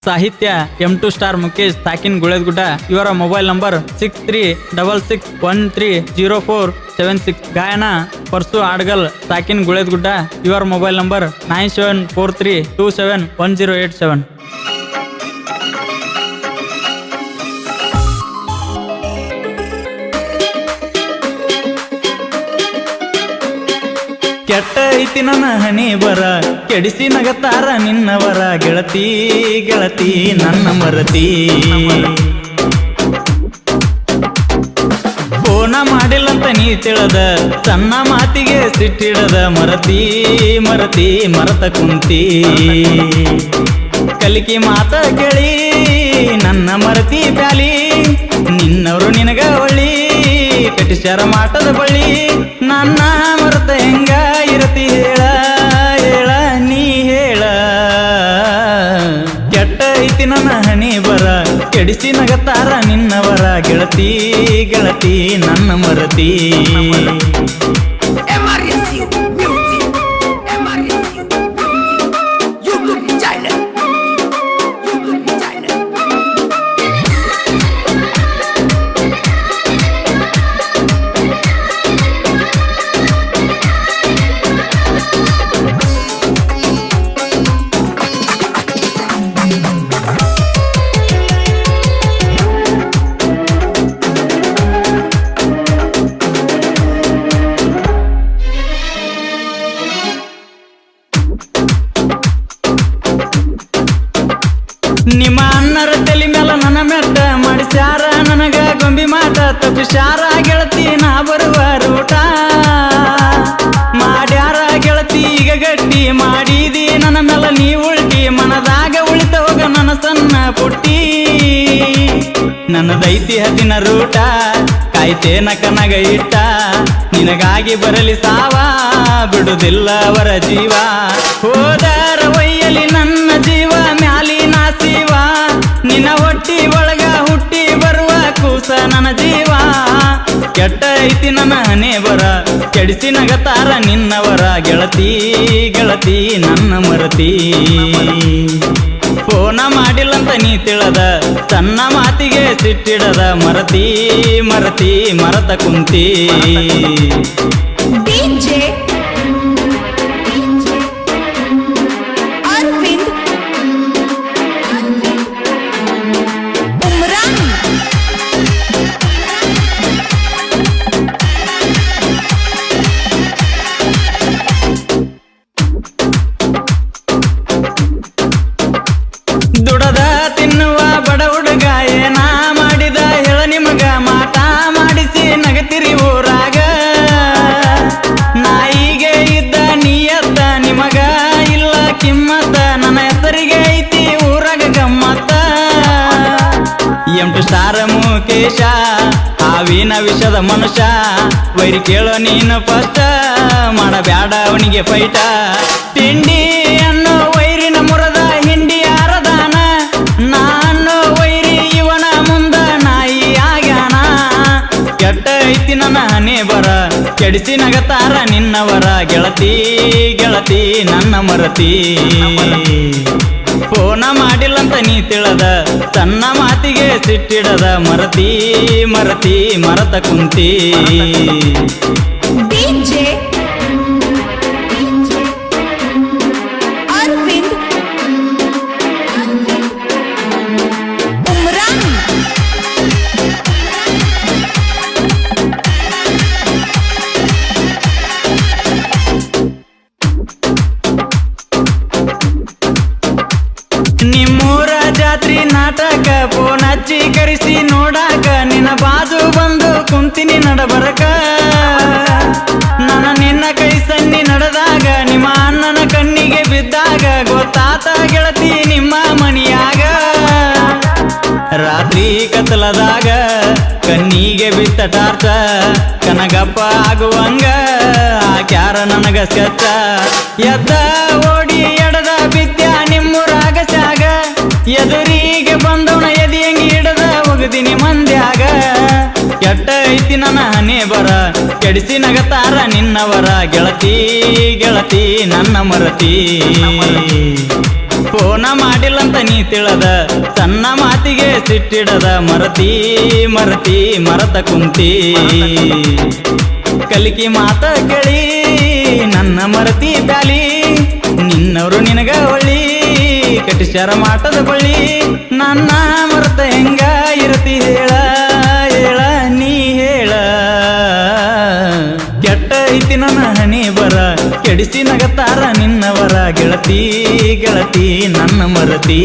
ಸಾಹಿತ್ಯ M2 star Mukesh ಸಾಕಿನ್ Guledagudda. ಇವರ mobile number 6366130476. ಗಾಯನ ಪರ್ಸು ಆಡ್ಗಲ್ ಸಾಕಿನ್ ಗುಳೇದಗುಡ್ಡ. ಇವರ ಮೊಬೈಲ್ ನಂಬರ್ 9743271087. ಕೆಟ್ಟ ಐತಿ ನನ್ನ ಹಣಿ ಬರ, ಕೆಡಿಸಿ ನಗತಾರ ನಿನ್ನವರ. ಗೆಳತಿ ಗೆಳತಿ ನನ್ನ ಮರತಿ, ಫೋನ ಮಾಡಿಲ್ಲಂತ ನೀ ತಿಳದ, ಸಣ್ಣ ಮಾತಿಗೆ ಸಿಟ್ಟಿಡದ. ಮರತಿ ಮರತಿ ಮರತ ಕುಂತಿ, ಕಲಿಕಿ ಮಾತ ಕೇಳಿ ನನ್ನ ಮರತಿ ಪ್ಯಾಲಿ. ನಿನ್ನವರು ನಿನಗ ಒಳ್ಳಿ, ಕಟಿಸ್ಯಾರ ಮಾಟದ ಬಳ್ಳಿ. ನನ್ನ ಮರತ ಹೆಂಗ ಇರತಿ ಹೇಳ ಹೇಳ ನೀ ಹೇಳ. ಕೆಟ್ಟ ಐತಿ ನನ್ನ ಹಣಿ ಬರ, ಕೆಡಿಸಿ ನಗತಾರ ನಿನ್ನವರ. ಗೆಳತಿ ಗೆಳತಿ ನನ್ನ ಮರತಿ. ನಿಮ್ಮ ಅಣ್ಣರ ತಲೆ ಮೇಲ ನನ್ನ ಮೆಟ್ಟ ಮಾಡಿಸ್ಯಾರ, ನನಗ ಗೊಂಬಿ ಮಾಟ ತಪ್ಪಿಸ್ಯಾರ. ಗೆಳತಿ ನಾ ಬರುವ ರೂಟ ಮಾಡ್ಯಾರ. ಗೆಳತಿ ಈಗ ಗಟ್ಟಿ ಮಾಡಿದಿ ನನ್ನ ಮೇಲ ನೀ ಉಲ್ಟಿ. ಮನದಾಗ ಉಳಿತ ಹೋಗ ನನ್ನ ಸಣ್ಣ ಪುಟ್ಟಿ. ನನ್ನದೈತಿ ಹದಿನ ರೂಟ, ಕಾಯ್ತೇನ ಕನಗ ಇಟ್ಟ. ನಿನಗಾಗಿ ಬರಲಿ ಸಾವ, ಬಿಡುದಿಲ್ಲ ಅವರ ಜೀವ. ಹೋದರ ಒಯ್ಯಲಿ ನನ್ನ ಜೀವ, ಮ್ಯಾಲಿ ನಾಸಿವ. ನಿನ್ನ ಹೊಟ್ಟಿ ಒಳಗ ಹುಟ್ಟಿ ಬರುವ ಕೂಸ ನನ್ನ ಜೀವ. ಕೆಟ್ಟ ಐತಿ ನನ್ನ ಹಣೆ ಬರ, ಕೆಡಿಸಿ ನಗತಾರ ನಿನ್ನವರ. ಗೆಳತಿ ಗೆಳತಿ ನನ್ನ ಮರತಿ, ಫೋನ ಮಾಡಿಲ್ಲಂತ ನೀ ತಿಳದ, ಸಣ್ಣ ಮಾತಿಗೆ ಸಿಟ್ಟಿಡದ. ಮರತಿ ಮರತಿ ಮರತ ಕುಂತಿ. ದುಡದ ತಿನ್ನುವ ಬಡ ಹುಡುಗ, ಏನ ಮಾಡಿದ ಹೇಳ ನಿಮಗ. ಮಾಟ ಮಾಡಿಸಿ ನಗತಿರಿ ಊರಾಗ, ನಾಯಿಗೆ ಇದ್ದ ನೀಯತ್ತ. ನಿಮಗ ಇಲ್ಲ ಕಿಮ್ಮತ್ತ, ನನ್ನ ಹೆಸರಿಗೆ ಐತಿ ಊರಾಗ ಗಮ್ಮತ್ತ. M2 ಸ್ಟಾರ್ ಮುಖೇಶ ಹಾವಿನ ವಿಷದ ಮನುಷ್ಯ. ವೈರಿ ಕೇಳೋ ನೀನು ಫಸ್ಟ್, ಮಾಡಬ್ಯಾಡ ಅವನಿಗೆ ಫೈಟ. ತಿಂಡಿ ಅನ್ನೋ ವೈರಿನ ಮುರದ ಹಿಂಡಿ ಆರದಾನ. ನಾನು ವೈರಿ ಇವನ ಮುಂದ ನಾಯಿ ಆಗ್ಯಾನ. ಕೆಟ್ಟ ಐತಿ ನನ್ನ ಹಣೆ ಬರ, ಕೆಡಿಸಿ ನಗತಾರ ನಿನ್ನವರ. ಗೆಳತಿ ಗೆಳತಿ ನನ್ನ ಮರತಿ, ಫೋನ ಮಾಡಿಲ್ಲಂತ ನೀ ತಿಳದ, ಸಣ್ಣ ಮಾತಿಗೆ ಸಿಟ್ಟಿಡದ. ಮರತಿ ಮರತಿ ಮರತ ಕುಂತಿ. ನಿಮ್ಮೂರ ಜಾತ್ರಿ ನಾಟಕ ಫೋನ್ ಹಚ್ಚಿ ಕರೆಸಿ ನೋಡಾಕ. ನಿನ್ನ ಬಾಜು ಬಂದು ಕುಂತಿನಿ ನಡಬರಕ. ನನ್ನ ನಿನ್ನ ಕೈ ಸನ್ನಿ ನಡೆದಾಗ, ನಿಮ್ಮ ಅಣ್ಣನ ಕಣ್ಣಿಗೆ ಬಿದ್ದಾಗ. ಗೊತ್ತಾತ ಗೆಳತಿ ನಿಮ್ಮ ಮನಿಯಾಗ. ರಾತ್ರಿ ಕತ್ತಲದಾಗ ಕಣ್ಣಿಗೆ ಬಿತ್ತ ಟಾರ್ಚ. ಕನಗಪ್ಪ ಆಗುವಂಗ ಆಕ್ಯಾರ ನನಗ ಸ್ಕೆಚ್ಚ. ಎದ್ದ ಓಡಿ ಎಡದ ಬಿದ್ಯ ನಿಮ್ಮೂರಾಗ ಸ್ಯಾಗ. ಎದುರಿಗೆ ಬಂದವನ ಎದಿಯಂಗಿ ಹಿಡದ ಒಗದಿನಿ ಮಂದ್ಯಾಗ. ಕೆಟ್ಟ ಐತಿ ನನ್ನ ಹಣೆ ಬರ, ಕೆಡಿಸಿ ನಗತಾರ ನಿನ್ನವರ. ಗೆಳತಿ ಗೆಳತಿ ನನ್ನ ಮರತಿ. ಫೋನ ಮಾಡಿಲ್ಲಂತ ನೀ ತಿಳದ ಸಣ್ಣ ಮಾತಿಗೆ ಸಿಟ್ಟಿಡದ ಮರತಿ ಮರತಿ ಮರತ ಕುಂತಿ ಕಲಿಕಿ ಮಾತ ಕೇಳಿ ನನ್ನ ಮರತಿ ಬ್ಯಾಲಿ ನಿನ್ನವರು ನಿನಗ ಹೊಳ್ಳಿ ಕಟಿಸ್ಯಾರ ಮಾಟದ ಬಳ್ಳಿ ನನ್ನ ಮರತ ಹೆಂಗ ಇರತಿ ಹೇಳ ಹೇಳ ನೀ ಹೇಳ ಕೆಟ್ಟ ಐತಿ ನನ್ನ ಹಣಿ ಬರ ಕೆಡಿಸಿ ನಗತಾರ ನಿನ್ನವರ ಗೆಳತಿ ಗೆಳತಿ ನನ್ನ ಮರತಿ